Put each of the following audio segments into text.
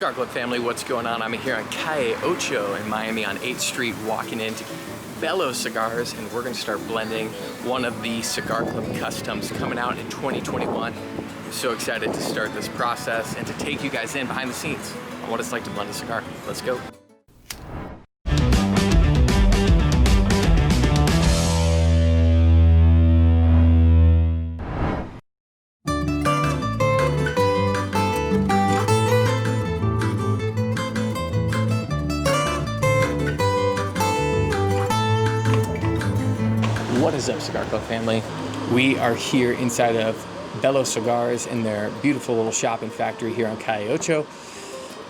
CigarClub family, what's going on? I'm here on Calle Ocho in Miami on 8th Street, walking into Bello Cigars, and we're going to start blending one of the CigarClub Customs coming out in 2021. I'm so excited to start this process and to take you guys in behind the scenes on what it's like to blend a cigar. Let's go. What is up, Cigar Club family? We are here inside of Bello Cigars in their beautiful little shopping factory here on Calle Ocho,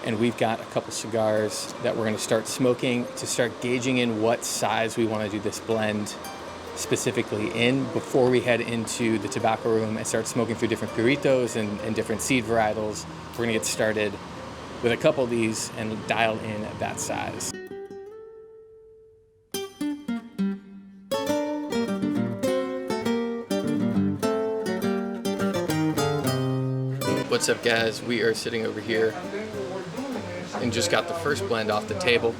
and we've got a couple cigars that we're going to start smoking to start gauging in what size we want to do this blend specifically in before we head into the tobacco room and start smoking through different puritos and different seed varietals. We're going to get started with a couple of these and dial in that size. What's up, guys? We are sitting over here and just got the first blend off the table.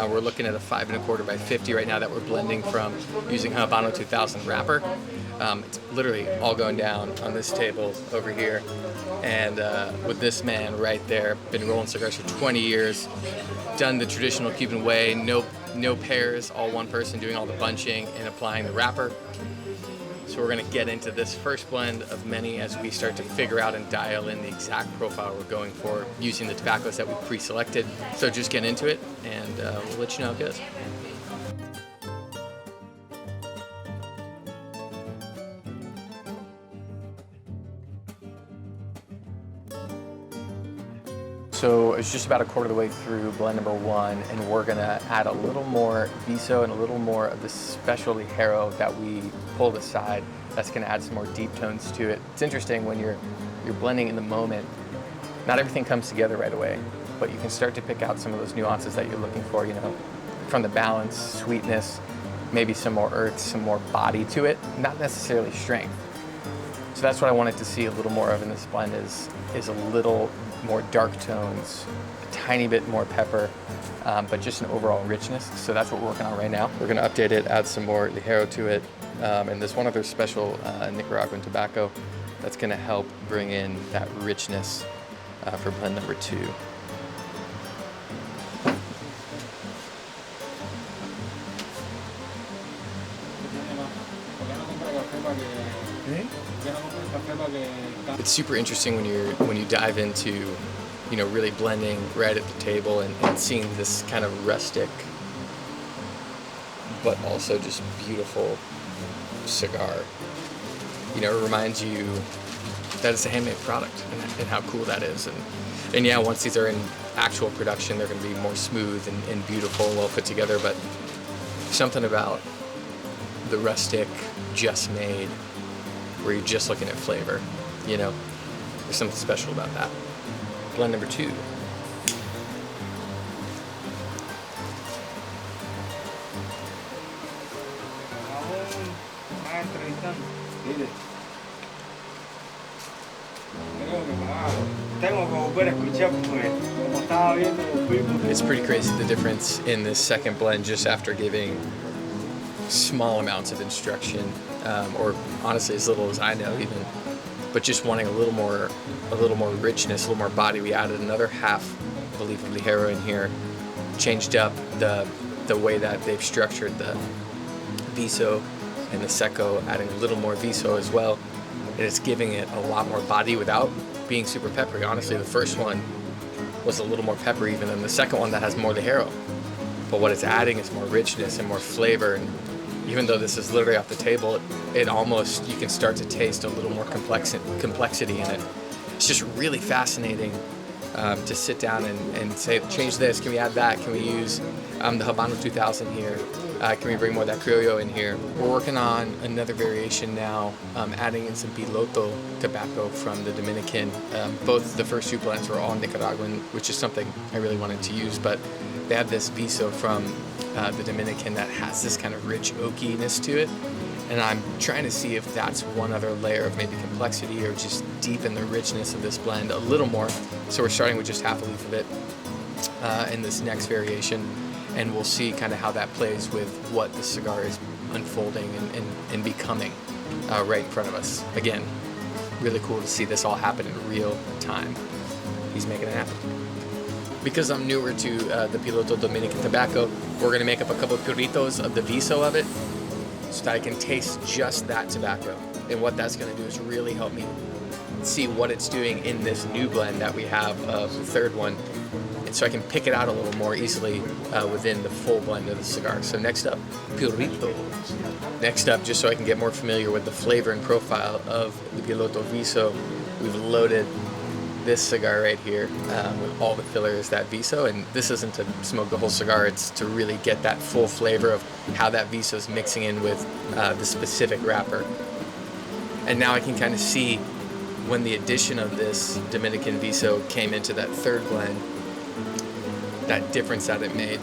We're looking at a 5 1/4 by 50 right now that we're blending from using Habano 2000 wrapper. It's literally all going down on this table over here, and with this man right there, been rolling cigars for 20 years, done the traditional Cuban way, no pairs, all one person doing all the bunching and applying the wrapper. So we're going to get into this first blend of many as we start to figure out and dial in the exact profile we're going for using the tobaccos that we pre-selected. So just get into it and we'll let you know how it goes. So it's just about a quarter of the way through blend number 1, and we're gonna add a little more viso and a little more of the special ligero that we pulled aside. That's gonna add some more deep tones to it. It's interesting when you're blending in the moment, not everything comes together right away, but you can start to pick out some of those nuances that you're looking for, you know, from the balance, sweetness, maybe some more earth, some more body to it, not necessarily strength. So that's what I wanted to see a little more of in this blend is a little more dark tones, a tiny bit more pepper, but just an overall richness. So that's what we're working on right now. We're gonna update it, add some more ligero to it, and there's one other special Nicaraguan tobacco that's gonna help bring in that richness for blend number 2. It's super interesting when you dive into, you know, really blending right at the table and seeing this kind of rustic but also just beautiful cigar. You know, it reminds you that it's a handmade product and how cool that is. And yeah, once these are in actual production, they're going to be more smooth and beautiful and well put together, but something about the rustic, just made, where you're just looking at flavor, you know, there's something special about that. Blend number 2. It's pretty crazy the difference in this second blend just after giving small amounts of instruction, or honestly as little as I know even, but just wanting a little more richness, a little more body. We added another half, I believe, of ligero in here, changed up the way that they've structured the viso and the seco, adding a little more viso as well, and it's giving it a lot more body without being super peppery. Honestly, the first one was a little more peppery even than the second one that has more ligero, but what it's adding is more richness and more flavor. And even though this is literally off the table, it almost, you can start to taste a little more complexity in it. It's just really fascinating to sit down and say, change this, can we add that, can we use the Habano 2000 here, can we bring more of that Criollo in here. We're working on another variation now, adding in some Piloto tobacco from the Dominican. Both the first 2 blends were all Nicaraguan, which is something I really wanted to use, but they have this viso from the Dominican that has this kind of rich oakiness to it, And I'm trying to see if that's one other layer of maybe complexity or just deepen the richness of this blend a little more. So we're starting with just half a leaf of it in this next variation, and we'll see kind of how that plays with what the cigar is unfolding and becoming right in front of us. Again, really cool to see this all happen in real time. He's making it happen. Because I'm newer to the Piloto Dominican tobacco, we're going to make up a couple of puritos of the viso of it so that I can taste just that tobacco. And what that's going to do is really help me see what it's doing in this new blend that we have of the third one. And so I can pick it out a little more easily within the full blend of the cigar. So next up, Purito. Next up, just so I can get more familiar with the flavor and profile of the Piloto Viso, we've loaded this cigar right here with all the fillers, that Viso. And this isn't to smoke the whole cigar, it's to really get that full flavor of how that Viso is mixing in with the specific wrapper. And now I can kind of see when the addition of this Dominican Viso came into that third blend, that difference that it made.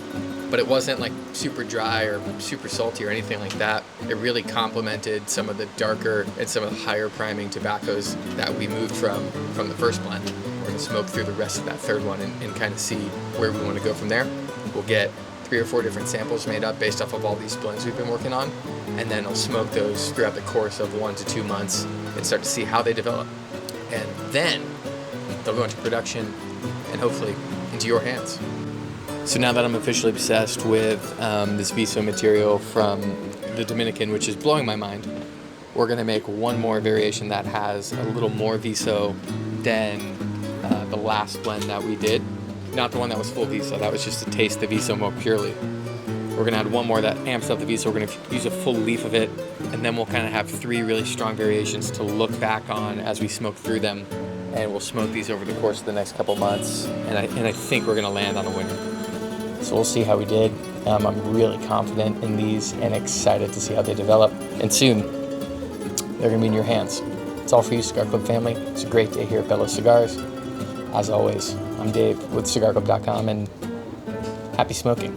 But it wasn't like super dry or super salty or anything like that. It really complemented some of the darker and some of the higher priming tobaccos that we moved from the first blend. We're gonna smoke through the rest of that third one and kind of see where we want to go from there. We'll get 3 or 4 different samples made up based off of all these blends we've been working on, and then I'll smoke those throughout the course of 1 to 2 months and start to see how they develop. And then they'll go into production and hopefully into your hands. So now that I'm officially obsessed with this Viso material from the Dominican, which is blowing my mind, we're gonna make one more variation that has a little more Viso than the last blend that we did. Not the one that was full Viso, that was just to taste the Viso more purely. We're gonna add one more that amps up the Viso. We're gonna use a full leaf of it, and then we'll kind of have 3 really strong variations to look back on as we smoke through them. And we'll smoke these over the course of the next couple months, and I think we're gonna land on a winner. So we'll see how we did. I'm really confident in these and excited to see how they develop. And soon, they're gonna be in your hands. It's all for you, Cigar Club family. It's a great day here at Bello Cigars. As always, I'm Dave with CigarClub.com, and happy smoking.